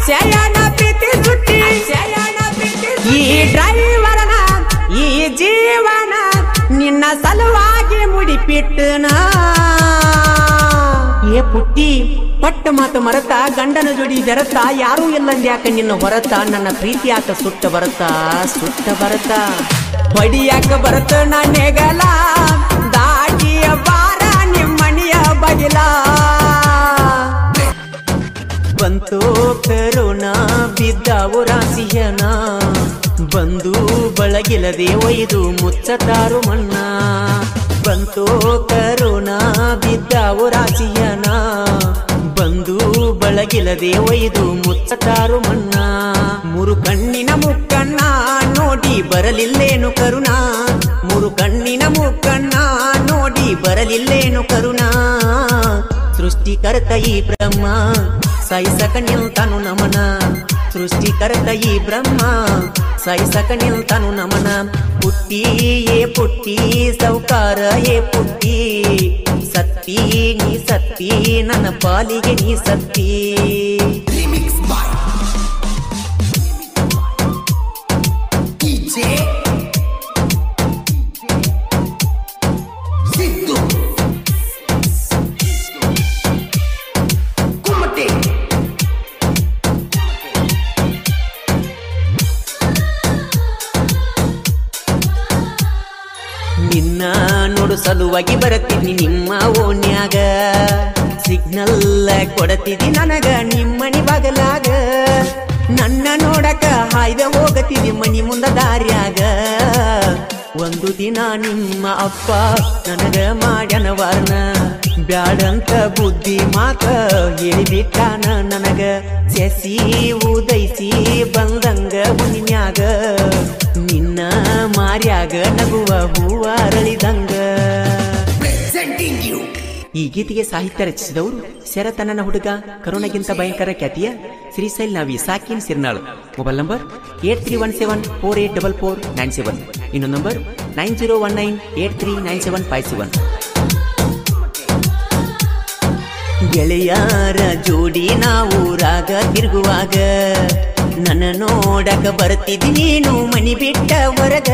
ಅಕ್ಷಯನ ಪ್ರೀತಿ ಸುಟ್ಟಿ ಈ ಡ್ರೈವರನ ಈ ಜೀವನ ನಿನ್ನ ಸಲುವಾಗಿ ಮುಡಿಪಿಟ್ಟನ ಏ ಪುಟ್ಟಿ ಪಟ್ಟ ಮಾತು ಮರತ ಗಂಡನ ಜೋಡಿ ಬೆರತ ಯಾರೂ ಇಲ್ಲಂದ್ಯಾಕ ನಿನ್ನ ಹೊರತ ನನ್ನ ಪ್ರೀತಿ ಯಾಕ ಸುಟ್ಟ ಬರತ ಹೊಡಿಯಾಕ ಬರತ ನಾನೆಗಲ ದಾಟಿಯ ಬಾರ ನಿಮ್ಮಣಿಯ ಬಗಿಲ ಬಂತು ಕರುಣಾ ಬಿದ್ದಾವು ರಾಸಿಯನ ಬಂದು ಬಳಗಿಲದೆ ಒಯ್ದು ಮುಚ್ಚತಾರು ಮಣ್ಣ ಬಂತು ಕರುಣಾ ಬಿದ್ದಾವು ರಾಸಿಯನ ಬಂದು ಬಳಗಿಲದೆ ಒಯ್ದು ಮುಚ್ಚತಾರು ಮಣ್ಣ ಮೂರು ಕಣ್ಣಿನ ಮುಕ್ಕಣ್ಣ ನೋಡಿ ಬರಲಿಲ್ಲೇನು ಕರುಣಾ ಮೂರು ಕಣ್ಣಿನ ಮುಕ್ಕಣ್ಣ ನೋಡಿ ಬರಲಿಲ್ಲೇನು ಕರುಣಾ ಸೃಷ್ಟಿಕರ್ತ ಈ ಬ್ರಹ್ಮ ಸಾಯಿಸಕ ನಿಲ್ತಾನು ನಮನ ಸೃಷ್ಟಿಕರ್ತ ಈ ಬ್ರಹ್ಮ ಸಾಯಿಸಕ ನಿಲ್ತಾನು ನಮನ ಪುಟ್ಟಿ ಏ ಪುಟ್ಟಿ ಸೌಕಾರ ಏ ಪುಟ್ಟಿ ಸತ್ತಿ ನೀ ಸತ್ತಿ ನನ್ನ ಪಾಲಿಗೆ ನೀ ಸತ್ತಿ ನಿನ್ನ ನೋಡು ಸಲುವಾಗಿ ಬರತೀನಿ ನಿಮ್ಮ ಓಣ್ಯಾಗ ಸಿಗ್ನಲ್ ಕೊಡತಿದಿ ನನಗ ನಿಮ್ಮನಿ ಬಗಲಾಗ ನನ್ನ ನೋಡಕ ಹಾಯ್ದ ಹೋಗತಿದಿ ಮನಿ ಮುಂದ ದಾರ್ಯಾಗ ಒಂದು ದಿನ ನಿಮ್ಮ ಅಪ್ಪ ನನಗ ಮಾಡ್ಯನ ವಾರ್ನ ಬ್ಯಾಡಂತ ಬುದ್ಧಿ ಮಾತ ಹೇಳಿಬಿಟ್ಟಾನ ನನಗ ಸೆಸಿ ಉದೈಸಿ ಬಂದಂಗ ಮುನಿನ್ಯಾಗ ನಿನ್ನ ಮಾರ್ಯಾಗ ನಗುವ ಹೂವ ಅರಳಿದಂಗ ಈ ಗೀತೆಗೆ ಸಾಹಿತ್ಯ ರಚಿಸಿದವರು ಶರತ ನನ್ನ ಹುಡುಗ ಕರುಣಗಿಂತ ಭಯಂಕರ ಖ್ಯಾತಿಯ ಶ್ರೀಶೈಲ್ ನಾವಿ ಸಾಕಿನ್ ಸಿರ್ನಾಳು ಮೊಬೈಲ್ ನಂಬರ್ 8314484497 ಇನ್ನೊಂದು ನಂಬರ್ 9019839757 ಗೆಳೆಯರ ಜೋಡಿ ನಾವು ರಾಗ ತಿರುಗುವಾಗ ನನ್ನ ನೋಡಕ ಬರ್ತಿದ್ದಿ ನೀನು ಮನಿ ಬಿಟ್ಟ ಹೊರಗ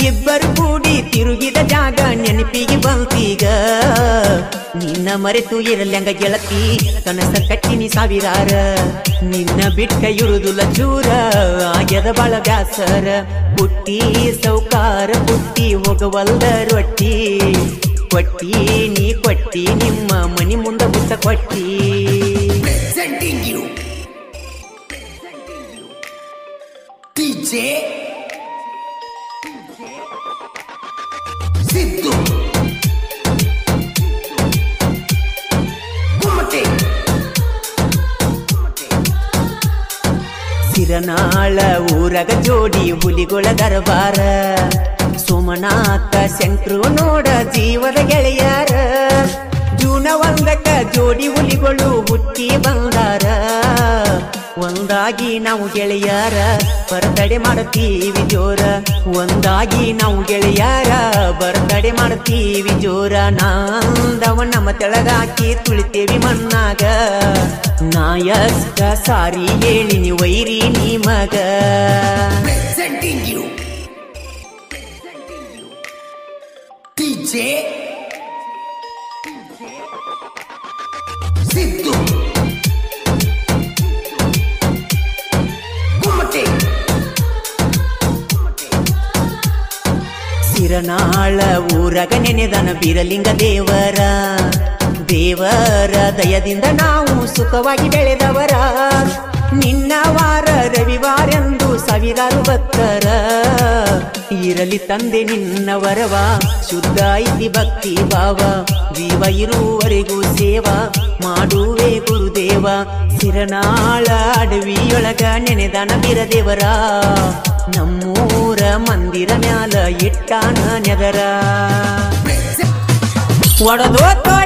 ಇಬ್ಬರು ಕೂಡಿ ತಿರುಗಿದ ಜಾಗ ನೆನಪಿಗೆ ಬಂತೀಗ ನಿನ್ನ ಮರೆತು ಇರಲ್ಯಂಗ ಗೆಳತಿ ಕನಸ ಕಟ್ಟಿನಿ ಸಾವಿರಾರ ನಿನ್ನ ಬಿಟ್ಟ ಇರುದುಲ ಚೂರ ಆಗ್ಯದ ಬಾಳ ಬ್ಯಾಸರ ಪುಟ್ಟಿ ಸೌಕಾರ ಪುಟ್ಟಿ ಹೋಗವಲ್ಲ ರೊಟ್ಟಿ ಕೊಟ್ಟಿ ನೀ ಕೊಟ್ಟಿ ನಿಮ್ಮ ಮನಿ ಮುಂದ ಮುತ್ತ ಕೊಟ್ಟಿ ಸಿದ್ದು ಸಿರನಾಳ ಊರಗ ಜೋಡಿ ಹುಲಿಗೊಳ ದರಬಾರ ಸೋಮನಾಥ ಶಂಕ್ರು ನೋಡ ಜೀವದ ಗೆಳೆಯಾರ ಜೂನ ಒಂದಕ್ಕ ಜೋಡಿ ಹುಲಿಗಳು ಹುಟ್ಟಿ ಬಂದಾರ ಒಂದಾಗಿ ನಾವು ಗೆಳೆಯಾರ ಬರ್ತಡೆ ಮಾಡುತ್ತೀವಿ ಜೋರ ಒಂದಾಗಿ ನಾವು ಗೆಳೆಯಾರ ಬರ್ತಡೆ ಮಾಡುತ್ತೀವಿ ಜೋರ ನಾಂದವ ನಮ್ಮ ತೆಳಗಾಕಿ ತುಳಿತೇವಿ ಮಣ್ಣಾಗ ನಾಯಕ ಸಾರಿ ಹೇಳಿನಿ ವೈರಿ ನೀ ಮಗ ಸಿದ್ದು ಸಿರನಾಳ ಊರಗ ನೆನೆದನ ಬೀರಲಿಂಗ ದೇವರ ದೇವರ ದಯದಿಂದ ನಾವು ಸುಖವಾಗಿ ಬೆಳೆದವರ ನಿನ್ನ ವಾರ ರವಿವಾರೆಂದು ಸಾವಿರಾರು ಭಕ್ತರ ಇರಲಿ ತಂದೆ ನಿನ್ನ ವರವ ಶುದ್ಧ ಐತಿ ಭಕ್ತಿ ಭಾವ ಜೀವ ಇರುವವರೆಗೂ ಸೇವಾ ಮಾಡುವೆ ಗುರುದೇವ ಸಿರನಾಳ ಅಡವಿಯೊಳಗ ನೆನೆದನ ಬೀರದೇವರ ನಮ್ಮೂರ ಮಂದಿರ ಮ್ಯಾಲ ಇಟ್ಟಾನ ನೆದರ ಒಡದೋತೋ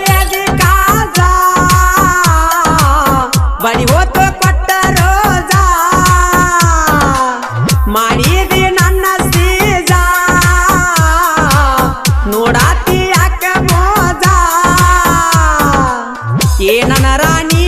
ಕಾಜ ಬಡಿ ಓತೋ ಕೊಟ್ಟ ರೋಜ ಮಾಡಿದಿ ನನ್ನ ಸೀಜ ನೋಡಾತಿ ಯಾಕ ಮೋಜ ಏನನ ರಾಣಿ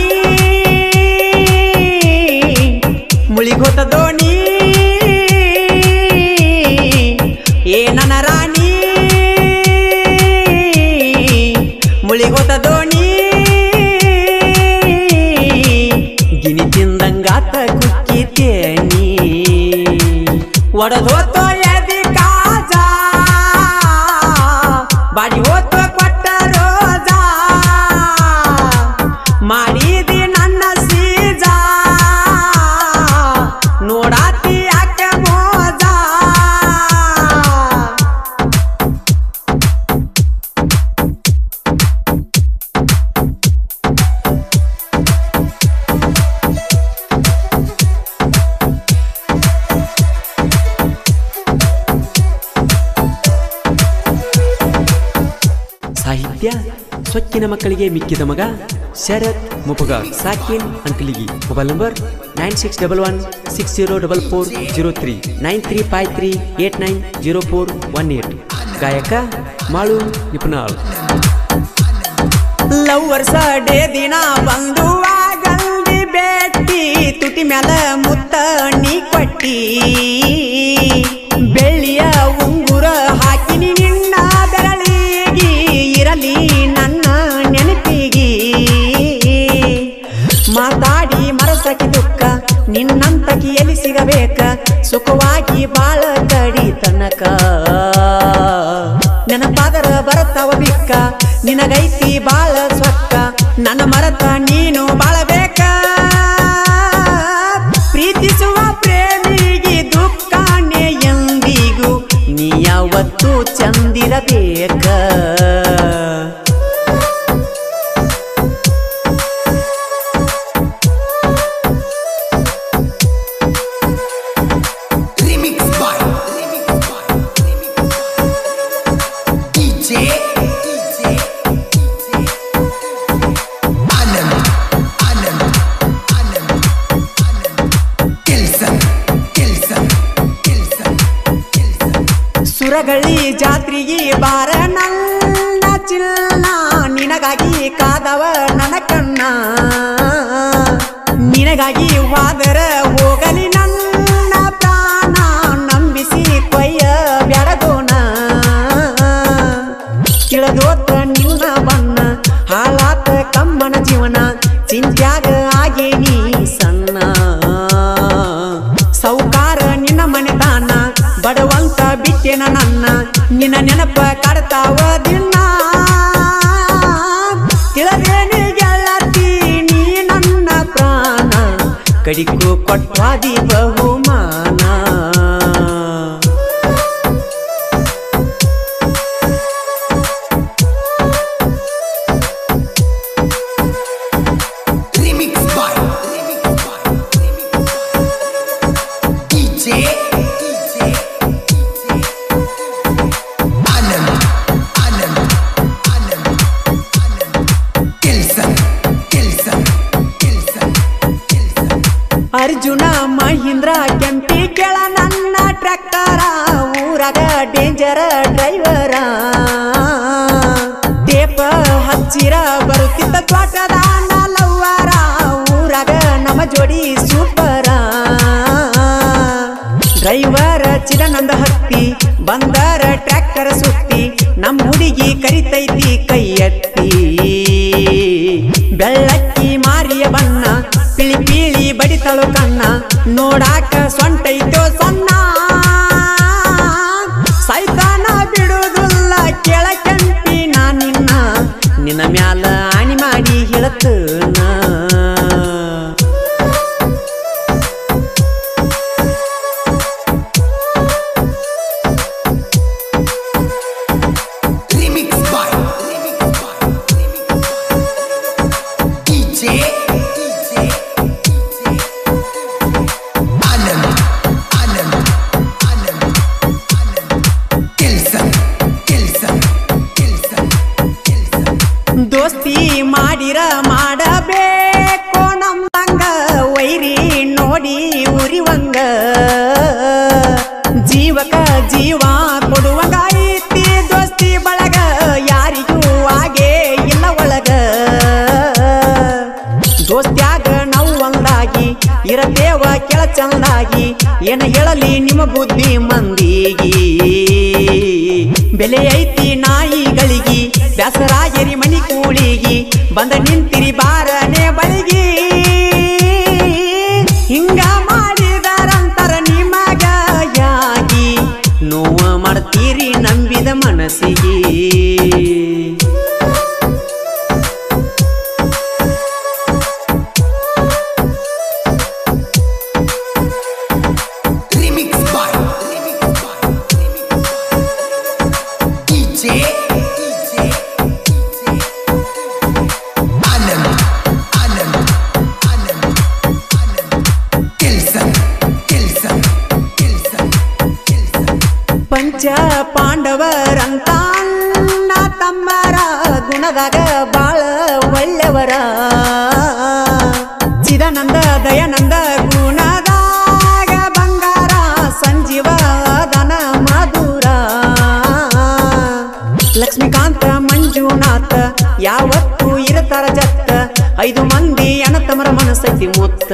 ಹೊಡೆದೋತೋ ಎದಿ ಕಾಜ ಬಾಡಿ ಹೋತೋ ಕೊಟ್ಟ ರೋಜ ಮಾಡಿದಿ ನನ್ನ ಸೀಜ ನೋಡಾತಿ ಯಾಕೆ ಮೋಜ ಸಾಹಿತ್ಯ ಸೊಕ್ಕಿನ ಮಕ್ಕಳಿಗೆ ಮಿಕ್ಕಿದ ಮಗ ಶರತ್ ಮುಪಗ ಸಾಕಿನ್ ಅಂಕಲಿಗಿ ಮೊಬೈಲ್ ನಂಬರ್ 9611604403 9353890418 ಗಾಯಕ ಮಾಳು ನಿಪುಣಾಳ್ ಲವ್ವರ್ಸ ಡೇ ದಿನ ಬಂದು ಆಗಲ್ದಿ ಬೇಟಿ ತುಟಿ ಮ್ಯಾಲ ಮುತ್ತ ನೀ ಕೊಟ್ಟಿ ಬೆಳ್ಳಿಯ ಉಂಗುರ ಹಾಕಿನಿ ನಿನ್ನ ಬೆರಳಿಗಿ ಇರಲಿ ನನ್ನ ನೆನಪಿಗಿ ಮಾತಾಡಿ ಮರಸಕಿ ದುಃಖ ನಿನ್ನಂತಕಿ ಎಲ್ಲಿ ಸಿಗಬೇಕ ಸುಖವಾಗಿ ಬಾಳ ಕಡಿ ತನಕ ನೆನಪಾದರ ಬರತವ ಬಿಕ್ಕ ನಿನಗೈತಿ ಬಾಳ ಸ್ವಕ್ಕ ನನ್ನ ಮರತ ನೀನು ಬಾಳಬೇಕ ಪ್ರೀತಿಸುವ ಪ್ರೇಮಿಗೆ ದುಃಖನೇ ಎಂದಿಗೂ ನೀ ಯಾವತ್ತೂ ಚಂದಿರಬೇಕ ಸುರಗಳಿ ಜಾತ್ರೆಗೆ ಬಾರ ನನ್ನ ಚಿನ್ನ ನಿನಗಾಗಿ ಕಾದವ ನನ್ನ ಕಣ್ಣ ನಿನಗಾಗಿ ಹೋದರ ಹೋಗಲಿ ನನ್ನ ಪ್ರಾಣ ನಂಬಿಸಿ ಕೊಯ್ಯ ಬ್ಯಾಡಗೋಣ ತಿಳಿದೋತ ನಿನ್ನ ಬಣ್ಣ ಹಾಳಾತ ಕಮ್ಮನ ಜೀವನ ಚಿಂತ್ಯಾಗ ಆಗೆ ನೀ ಸಣ್ಣ ಸೌಕಾರ ನಿನ್ನ ಮನೆತಾನ ಬಡವಂತ ಬಿಟ್ಟೆನ ನನ್ನ ನಿನ್ನ ನೆನಪ ಕಾಡ್ತಾವ ದಿನ ತಿಳಿದೇನಿ ಗೆಳತಿ ನೀ ನನ್ನ ಪ್ರಾಣ ಕಡಿಕು ಕೊಟ್ವಾದಿ ಬಹುಮಾನ ಅರ್ಜುನ ಮಹೀಂದ್ರ ಕೆಂಪಿ ಕೆಳ ನನ್ನ ಟ್ರ್ಯಾಕ್ಟರ ಊರಾಗ ಡೇಂಜರ್ ಡ್ರೈವರ ಟೇಪ ಹಚ್ಚಿರ ಬರುತ್ತಿದ್ದ ತ್ವಾಟದ ಲವ್ವರ ಊರಾಗ ನಮ್ಮ ಜೋಡಿ ಸೂಪರ ಡ್ರೈವರ್ ಚಿದನಂದ ಹತ್ತಿ ಬಂದರ ಟ್ರ್ಯಾಕ್ಟರ್ ಸುತ್ತಿ ನಮ್ಮ ಹುಡುಗಿ ಕರಿತೈತಿ ಕೈ ಎತ್ತಿ ಬೆಳ್ಳಕ್ಕಿ ಮಾರಿಯ ಬಣ್ಣ ಪಿಳಿ ಪೀಳಿ ಬಡಿತಳು ಕಣ್ಣ ನೋಡಾಕ ಸೊಂಟೈತೋ ಸಣ್ಣ ಸೈತಾನ ಬಿಡುವುದಿಲ್ಲ ಕೆಳ ಕೆಂಪಿ ನಿನ್ನ ನಿನ್ನ ಮ್ಯಾಲ ಆಣಿ ಮಾಡಿ ಹೇಳತನ ದೋಸ್ತಿ ಮಾಡಿರ ಮಾಡಬೇಕು ನಮ್ಮಂಗ ವೈರಿ ನೋಡಿ ಉರಿವಂಗ ಜೀವಕ ಜೀವ ಕೊಡುವಂಗ ಐತಿ ದೋಸ್ತಿ ಬಳಗ ಯಾರಿಗೂ ಹಾಗೆ ಇಲ್ಲ ಒಳಗ ದೋಸ್ತ್ಯಾಗ ನಾವು ಒಂದಾಗಿ ಇರತೇವ ಕೆಳ ಚಂದಾಗಿ ಏನ ಹೇಳಲಿ ನಿಮ್ಮ ಬುದ್ಧಿ ಮಂದಿಗಿ ಬೆಲೆ ಐತಿ ನಾಯಿಗಳಿಗಿ ಬ್ಯಾಸರಾಗಿರಿ ಮನಿ ಕೂಳಿಗಿ ಬಂದ ನಿಂತಿರಿ ಬಾರನೆ ಬಳಿಗಿ ಹಿಂಗ ಮಾಡಿದಾರಂತರ ನಿಮಗ ಯಾಕೆ ಪಂಚ ಪಾಂಡವರಂತ ಅಣ್ಣ ತಮ್ಮರ ಗುಣದಾಗ ಬಾಳ ಒಳ್ಳೆಯವರ ಚಿದಾನಂದ ದಯಾನಂದ ಗುಣದಾಗ ಬಂಗಾರ ಸಂಜೀವ ದನ ಮಧುರ ಲಕ್ಷ್ಮೀಕಾಂತ ಮಂಜುನಾಥ ಯಾವತ್ತೂ ಇರತಾರ ಜತ್ತ 5 ಮಂದಿ ಅಣ್ಣತಮ್ಮರ ಮನಸ್ಸೈತಿ ಮುತ್ತ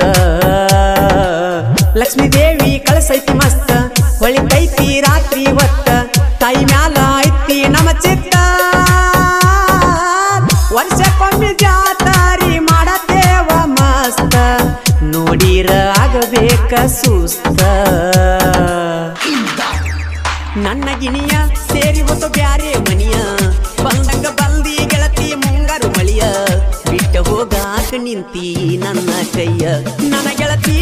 ಲಕ್ಷ್ಮೀ ದೇವಿ ಕಳಸೈತಿ ಮಸ್ತ ಹೊಳಿತೈತಿ ರಾತ್ರಿ ಹೊತ್ತ ತಾಯಿ ಮ್ಯಾಲ ಐತಿ ನಮ್ಮ ಚಿತ್ತ ವರ್ಷಕ್ಕೊಮ್ಮೆ ಜಾತಾರಿ ಮಾಡತೇವ ಮಸ್ತ ನೋಡಿರ ಆಗಬೇಕ ಸುಸ್ತ ನನ್ನ ಗಿಣಿಯ ಸೇರಿ ಹೊತ್ತು ಬ್ಯಾರೆ ಮನಿಯ ಬಂದಂಗ ಬಲ್ದಿ ಗೆಳತಿ ಮುಂಗಾರು ಮಳಿಯ ಬಿಟ್ಟ ಹೋಗಾಕ ನಿಂತಿ ನನ್ನ ಕೈಯ ನನ್ನ ಗೆಳತಿ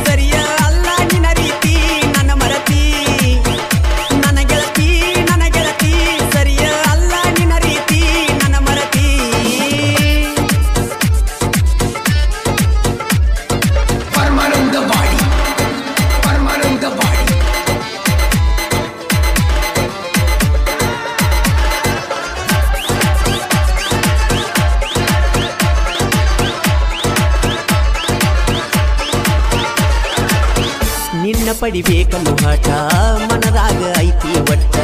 ಸರಿಯ ಅಲ್ಲ ನಿನ್ನ ರೀತಿ ನನ್ನ ಮರತಿ ನನ್ನ ಗೆಳತಿ ಸರಿಯ ಅಲ್ಲ ನಿನ್ನ ರೀತಿ ನನ್ನ ಮರತಿ ಪರಮಾನಂದವಾಡಿ ನಿನ್ನ ಪಡಿಬೇಕನ್ನು ಹಠ ಮನದಾಗ ಐತಿ ಒಟ್ಟ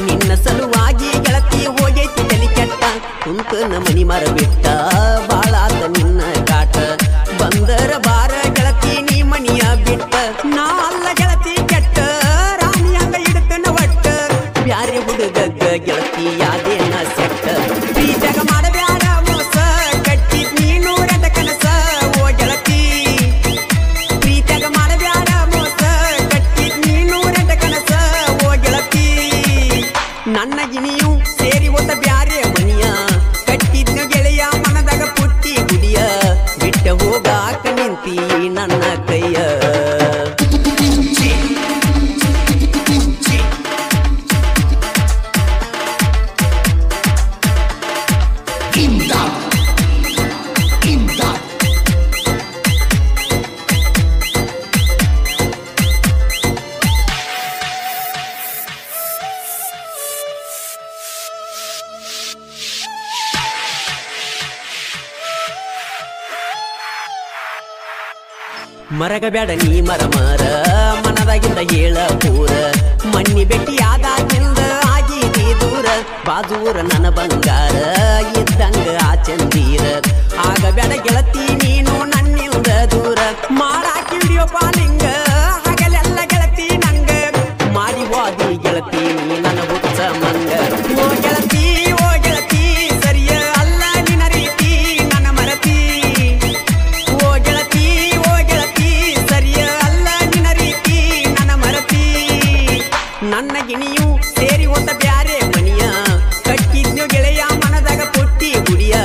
ನಿನ್ನ ಸಲುವಾಗಿ ಗೆಳತಿ ಹೋಗೈತಿ ತಲಿ ಕೆಟ್ಟ ಕುಂತನ ಮನಿ ಮರ ಬಿಟ್ಟ ಬಾಳಾತ ನಿನ್ನ ಕಾಟ ಬಂದರ ಬಾರ ಗೆಳತಿ ನೀ ಮನಿಯ ಬಿಟ್ಟ ನಾ ಅಲ್ಲ ಗೆಳತಿ ಕೆಟ್ಟ ರಾಣಿಯಂಗ ಇಡ್ತನ ಒಟ್ಟ ಬ್ಯಾರೆ ಹುಡುಗಗ್ಗ ಗೆಳತಿ ಯಾದೇನ ಸೆಟ್ಟ ಪ್ರೀತ್ಯಾಗ ಮಾಡಬ್ಯಾಡ ಮೋಸ ಕಟ್ಟಿದ್ ನೀನು ರೆದ ಕನಸ ಓ ಗೆಳತಿ ಪ್ರೀತ್ಯಾಗ ಮಾಡಬ್ಯಾಡ ನನ್ನ ಗಿಣಿಯು ಸೇರಿ ಹೋದ ಬ್ಯಾರೆ ಮನಿಯ ಕಟ್ಟಿದ್ನ ಗೆಳೆಯ ಮನದಾಗ ಪುಟ್ಟಿ ಗುಡಿಯ ಬಿಟ್ಟ ಹೋಗಾಕ ನಿಂತಿ ನನ್ನ ಕೈಯ ಮರಗ ಬ್ಯಾಡ ನೀ ಮರ ಮನದಾಗಿಂದ ಹೇಳ ಪೂರ ಮಣ್ಣಿ ಬೆಟ್ಟಿಯಾದಾಗಿಂದ ಆಗಿದೆ ದೂರ ಬಾಜೂರ ನನ್ನ ಬಂಗಾರ ಇದ್ದಂಗ ಆ ಚಂದೀರ ಆಗ ಬ್ಯಾಡ ಗೆಳತಿ ನೀನು ನನ್ನಿಂದ ದೂರ ಮಾಡಾಕಿ ವಿಡಿಯೋ ಕಾಲಿಂಗ ಹಗಲೆಲ್ಲ ಗೆಳತಿ ನಂಗ ಮಾಡಿ ಹೋದಿ ಗೆಳತಿ ನೀ ನನ್ನ ಹುಚ್ಚ ಮಂಗ ಓ ಗೆಳತಿ ಸರಿಯ ಅಲ್ಲ ನಿನ್ನ ರೀತಿ ನನ್ನ ಮರತಿ ಓ ಗೆಳತಿ ಸರಿಯ ಅಲ್ಲ ನಿನ್ನ ರೀತಿ ನನ್ನ ಮರತಿ ನನ್ನ ಗಿಣಿಯು ಸೇರಿ ಹೋದ ಬ್ಯಾರೆ ಮನಿಯ ಕಟ್ಟಿದ್ನು ಗೆಳೆಯ ಮನದಾಗ ಪುಟ್ಟಿ ಗುಡಿಯ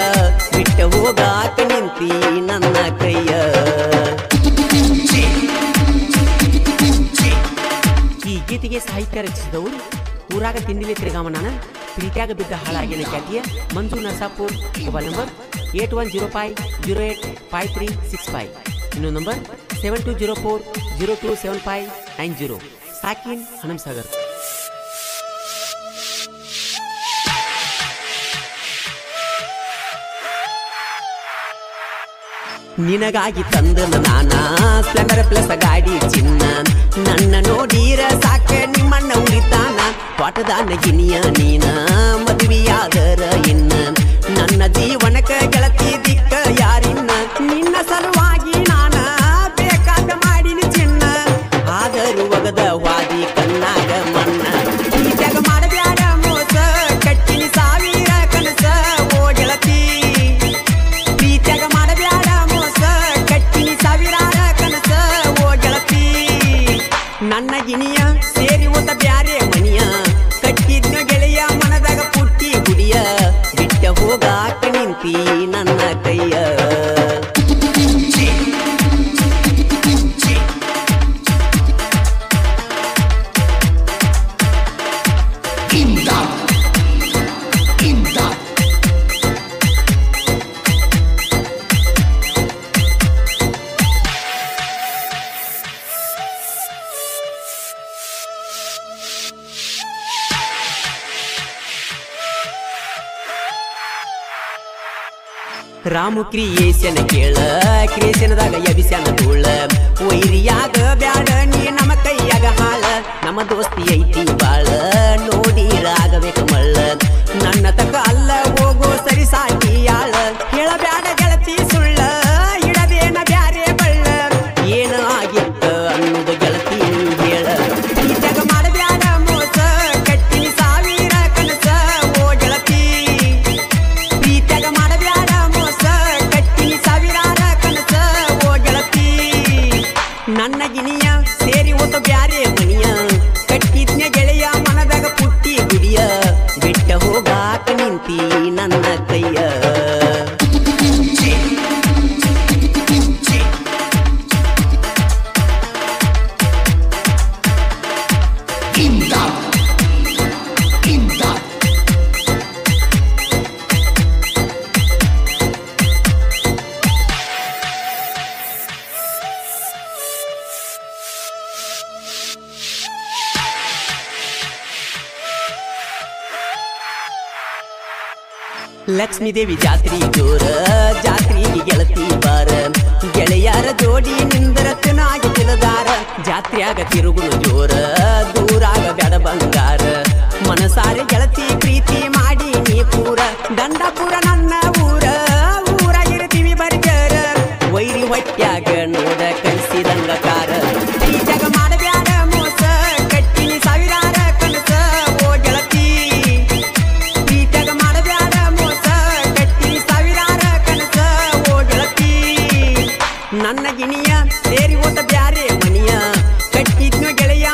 ಬಿಟ್ಟ ಹೋಗಾಕ ನಿಂತಿ ನನ್ನ ಕೈಯ ಈ ಗೀತೆಗೆ ಸಾಹಿತ್ಯ ರಚಿಸಿದವರು ಊರಾಗ ತಿಂಡಿಲಿ ತಿರುಗಾಮನ ಪ್ರೀತಿಯಾಗ ಬಿದ್ದ ಹಾಳಾಗಿನ ಖ್ಯಾತಿಯ ಮಂಜು ನರಸಾಪುರ್ ಮೊಬೈಲ್ ನಂಬರ್ 8105085365 ಇನ್ನೊಂದು ನಂಬರ್ 7204027590 ಸಾಕಿನ್ ಹನಂಸಾಗರ್. ನಿನಗಾಗಿ ತಂದನ ನಾನ ಸ್ಪ್ಲೆಂಡರ್ ಪ್ಲಸ್ ಗಾಡಿ ಚಿನ್ನ ನನ್ನ ನೋಡಿರ ಸಾಕ ನಿಮ್ಮಣ್ಣ ಉಳಿತಾನ ಪಾಠದಾನ ಗಿನಿಯ ನೀನ ಮದುವೆಯಾದರ ಇನ್ನ ನನ್ನ ಜೀವನಕ ಗೆಳತಿ ದಿಕ್ಕ ಯಾರಿನ್ನ ನಿನ್ನ ಸಲುವಾಗಿ ನಾನ ಬೇಕಾದ ಮಾಡಿನಿ ಚಿನ್ನ ಆದರೂ ಒಗದ ವಾದಿ ಕಣ್ಣಾಗ ಮಣ್ಣ ಈಗಾಗ ಮಾಡಬ್ಯಾಡ ಮೋಸ ಕಟ್ಟಿನಿ ಸಾವಿರ ಕನಸ ಓ ಗೆಳತಿ ಪ್ರೀತ್ಯಾಗ ಮಾಡಬ್ಯಾಡ ಮೋಸ ಕಟ್ಟಿನಿ ಸಾವಿರಾರ ಕನಸ ಓ ಗೆಳತಿ ನನ್ನ ಗಿಣಿಯ ಸೇರಿ ಹೋದ ಬ್ಯಾರೆ ಮನಿಯ ಕಟ್ಟಿದ್ನ ಗೆಳೆಯ ಮನದಾಗ ಪುಟ್ಟಿ ಗುಡಿಯ ಬಿಟ್ಟ ಹೋಗಾಕ ನಿಂತಿ ನನ್ನ ಕೈಯ ರಾಮು ಕ್ರಿಯೇಶನ್ ಕೇಳ ಕ್ರಿಯೇಶನ್ದಾಗ ಎಬಿಸ್ಯಾನ ಧೂಳ ವೈರಿಯಾಗ ಬ್ಯಾಡ ನೀ ನಮ್ಮ ಕೈಯಾಗ ಹಾಳ ನಮ್ಮ ದೋಸ್ತಿ ಐತಿ ಬಾಳ ನೋಡಿರಾಗಬೇಕ ಮಳ್ಳ ನನ್ನ ತಕ ಅಲ್ಲ ಹೋಗೋ ಸರಿ ಸಾಕಿಯಾಳ ಹೇಳಬ್ಯಾಡ ಗೆಳತಿ ಸುಳ್ಳ ಹಿಡದೇನ ಬ್ಯಾರೆ ಬಳ್ಳ ಏನ ಆಗಿತ್ತ ಅನ್ನೋದು ಗೆಳತಿ ಹೇಳ ಜಗ ಮಾಡಬ್ಯಾಡ ಮೋಸ ಕಟ್ಟಿನಿ ಸಾವಿರ ಕನಸ ಓ ಗೆಳತಿ ಪ್ರೀತ್ಯಾಗ ಮಾಡಬ್ಯಾಡ ಮೋಸ ಕಟ್ಟಿನಿ ಸಾವಿರಾರ ಕನಸ ಓ ಗೆಳತಿ ನನ್ನ ಗಿನಿಯ ಸೇರಿ ಒತ್ತು ಬ್ಯಾರೆ ಮನಿಯ ಕಟ್ಟಿದ್ನ ಗೆಳೆಯ ಮನದಾಗ ಪುಟ್ಟಿ ಗುಡಿಯ ಬಿಟ್ಟ ಹೋಗಾಕ ನಿಂತಿ ನನ್ನ ಕೈಯ ಲಕ್ಷ್ಮೀ ದೇವಿ ಜಾತ್ರಿ ಜೋರ ಜಾತ್ರೆಗೆ ಗೆಳತಿ ಬಾರ ಗೆಳೆಯರ ಜೋಡಿ ನಿಂದರತನಾಗಿ ತಿಳದಾರ ಜಾತ್ರೆಯಾಗ ತಿರುಗುನು ಜೋರ ದೂರಾಗ ಬ್ಯಾಡ ಬಂಗಾರ ಮನಸಾರೆ ಗೆಳತಿ ಪ್ರೀತಿ ಮಾಡಿ ನೀ ಪೂರ ದಂಡಪುರ ನನ್ನ ಊರ ಊರಾಗಿರ್ತೀವಿ ಬರ್ಗರ ವೈರಿ ಹೊಟ್ಯಾಗ ನೋಡ ಕಳಿಸಿದಂಗ ಕಾರ ಈ ಜಗ ಮಾಡಬ್ಯಾಡ ಮೋಸ ಕಟ್ಟಿನಿ ಸಾವಿರಾರ ಕನಸ ಓ ಗೆಳತಿ ಈ ಜಗ ಮಾಡಬ್ಯಾಡ ಮೋಸ ಕಟ್ಟಿನಿ ಸಾವಿರಾರ ಕನಸ ಓ ಗೆಳತಿ ನನ್ನ ಗಿಣಿಯ ಸೇರಿ ಓತ ಬ್ಯಾರೆ ಮನಿಯ ಕಟ್ಟಿದ್ನು ಗೆಳೆಯ